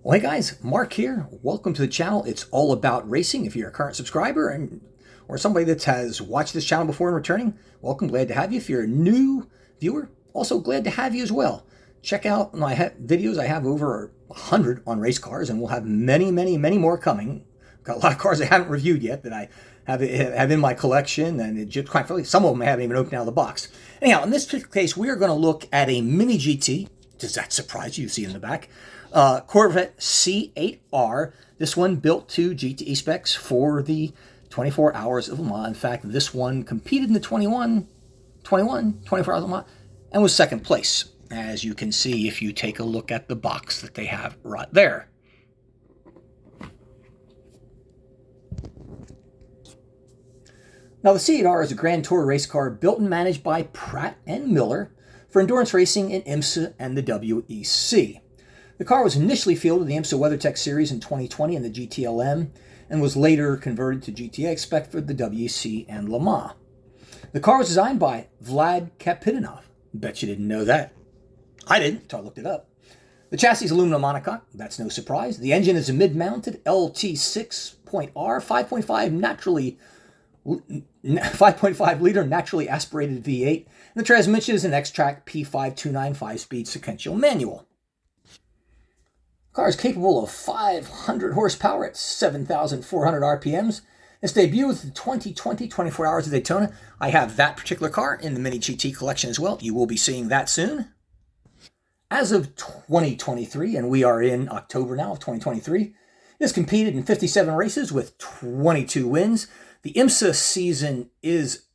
Well, hey guys, Mark here. Welcome to the channel. It's all about racing. If you're a current subscriber or somebody that has watched this channel before and returning, welcome. Glad to have you. If you're a new viewer, also glad to have you as well. Check out my videos. I have over 100 on race cars, and we'll have many more coming. Got a lot of cars I haven't reviewed yet that I have in my collection, and just quite frankly, some of them I haven't even opened out of the box. Anyhow, in this case, we are going to look at a mini GT. Does that surprise you? You see in the back. Corvette C8.R. This one built to GTE specs for the 24 Hours of Le Mans. In fact, this one competed in the 24 Hours of Le Mans and was second place, as you can see if you take a look at the box that they have right there. Now, the C8R is a Grand Tour race car built and managed by Pratt & Miller for endurance racing in IMSA and the WEC. The car was initially fielded in the IMSA WeatherTech Series in 2020 in the GTLM and was later converted to GTX spec for the WEC and Le Mans. The car was designed by Vlad Kapitinoff. Bet you didn't know that. I didn't until I looked it up. The chassis is aluminum monocoque. That's no surprise. The engine is a mid-mounted LT6.R 5.5 liter naturally aspirated V8, and the transmission is an X-Track P529 5-speed sequential manual. The car is capable of 500 horsepower at 7,400 RPMs. Its debut was the 2020 24 Hours of Daytona. I have that particular car in the Mini GT collection as well. You will be seeing that soon. As of 2023, and we are in October now of 2023, it has competed in 57 races with 22 wins. The IMSA season is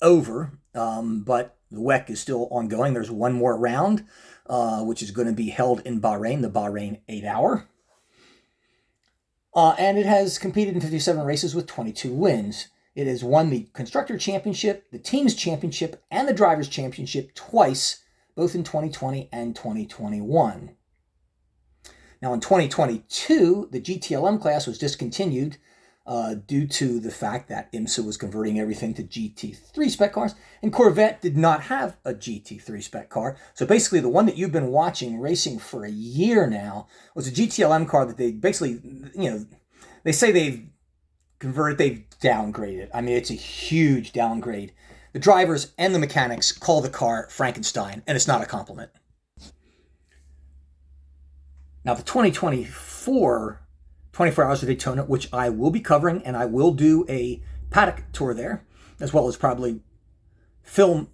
over, but the WEC is still ongoing. There's one more round, which is going to be held in Bahrain, the Bahrain 8-hour. And it has competed in 57 races with 22 wins. It has won the Constructor Championship, the Teams Championship, and the Drivers' Championship twice, both in 2020 and 2021. Now, in 2022, the GTLM class was discontinued due to the fact that IMSA was converting everything to GT3 spec cars, and Corvette did not have a GT3 spec car. So basically, the one that you've been watching racing for a year now was a GTLM car that they basically, they say they've converted, they've downgraded. I mean, it's a huge downgrade. The drivers and the mechanics call the car Frankenstein, and it's not a compliment. Now, the 2024 24 Hours of Daytona, which I will be covering, and I will do a paddock tour there, as well as probably film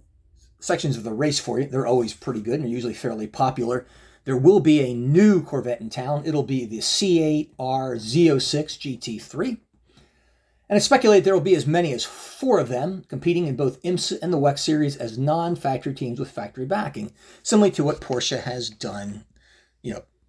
sections of the race for you. They're always pretty good, and they're usually fairly popular. There will be a new Corvette in town. It'll be the C8R Z06 GT3. And it's speculated there will be as many as 4 of them competing in both IMSA and the WEC Series as non-factory teams with factory backing, similar to what Porsche has done,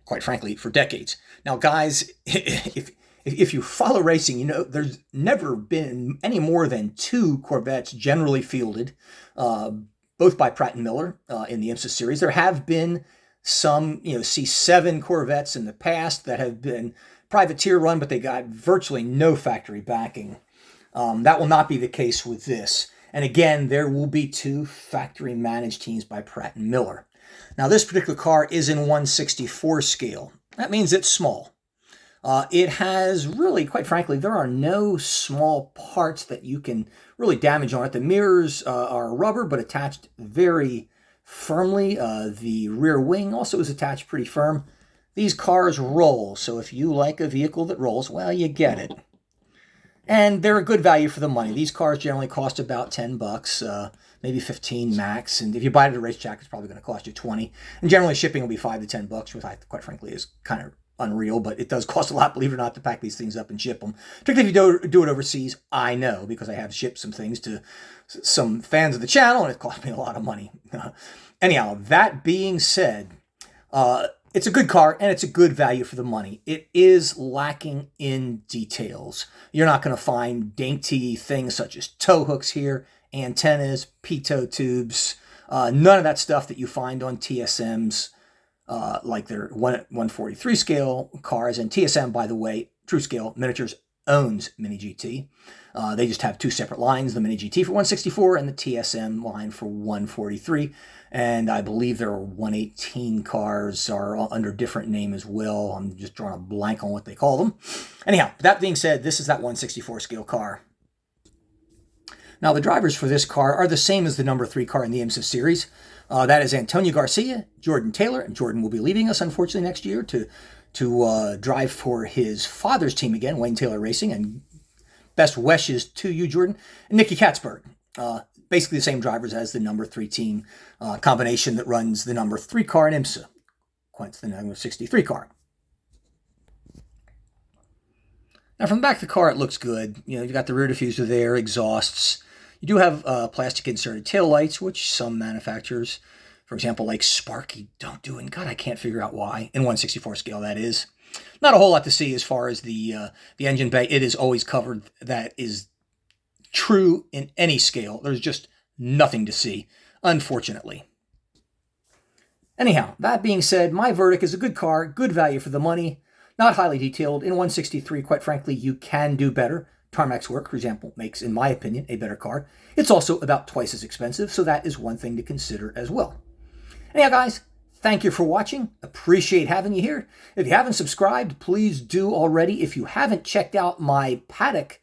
quite frankly, for decades. Now, guys, if you follow racing, there's never been any more than 2 Corvettes generally fielded, both by Pratt & Miller in the IMSA series. There have been some, C7 Corvettes in the past that have been privateer run, but they got virtually no factory backing. That will not be the case with this. And again, there will be 2 factory managed teams by Pratt & Miller. Now, this particular car is in 1/64 scale. That means it's small. It has really, quite frankly, there are no small parts that you can really damage on it. The mirrors are rubber, but attached very firmly. The rear wing also is attached pretty firm. These cars roll, so if you like a vehicle that rolls, well, you get it. And they're a good value for the money. These cars generally cost about $10, maybe 15 max. And if you buy it at a racetrack, it's probably going to cost you 20. And generally shipping will be $5 to $10, which quite frankly is kind of unreal, but it does cost a lot, believe it or not, to pack these things up and ship them. Particularly if you do it overseas. I know, because I have shipped some things to some fans of the channel, and it cost me a lot of money. Anyhow, that being said, it's a good car, and it's a good value for the money. It is lacking in details. You're not going to find dainty things such as tow hooks here, antennas, pitot tubes, none of that stuff that you find on TSMs, like their 143 scale cars. And TSM, by the way, true scale miniatures owns Mini GT. They just have two separate lines, the Mini GT for 164 and the TSM line for 143. And I believe their 118 cars are all under a different name as well. I'm just drawing a blank on what they call them. Anyhow, that being said, this is that 164 scale car. Now, the drivers for this car are the same as the number 3 car in the IMSA series. That is Antonio Garcia, Jordan Taylor, and Jordan will be leaving us, unfortunately, next year to drive for his father's team again, Wayne Taylor Racing, and best wishes to you, Jordan. And Nicky Catsburg, basically the same drivers as the number 3 team combination that runs the number 3 car in IMSA, quite the number 63 car. Now, from the back of the car, it looks good. You know, you've got the rear diffuser there, exhausts. You do have plastic inserted taillights, which some manufacturers, for example, like Sparky, don't do. And God, I can't figure out why. In 164 scale, that is. Not a whole lot to see as far as the engine bay. It is always covered. That is true in any scale. There's just nothing to see, unfortunately. Anyhow, that being said, my verdict is a good car, good value for the money, not highly detailed. In 163, quite frankly, you can do better. Tarmac's work, for example, makes, in my opinion, a better car. It's also about twice as expensive, so that is one thing to consider as well. Anyhow, guys, thank you for watching. Appreciate having you here. If you haven't subscribed, please do already. If you haven't checked out my paddock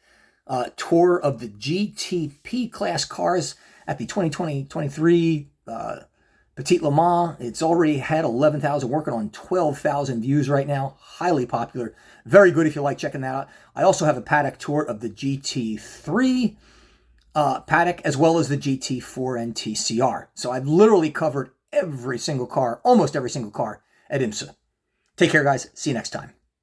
tour of the GTP class cars at the 2020-23 Petit Le Mans, it's already had 11,000, working on 12,000 views right now. Highly popular. Very good if you like checking that out. I also have a paddock tour of the GT3 paddock as well as the GT4 and TCR. So I've literally covered every single car, almost every single car at IMSA. Take care, guys. See you next time.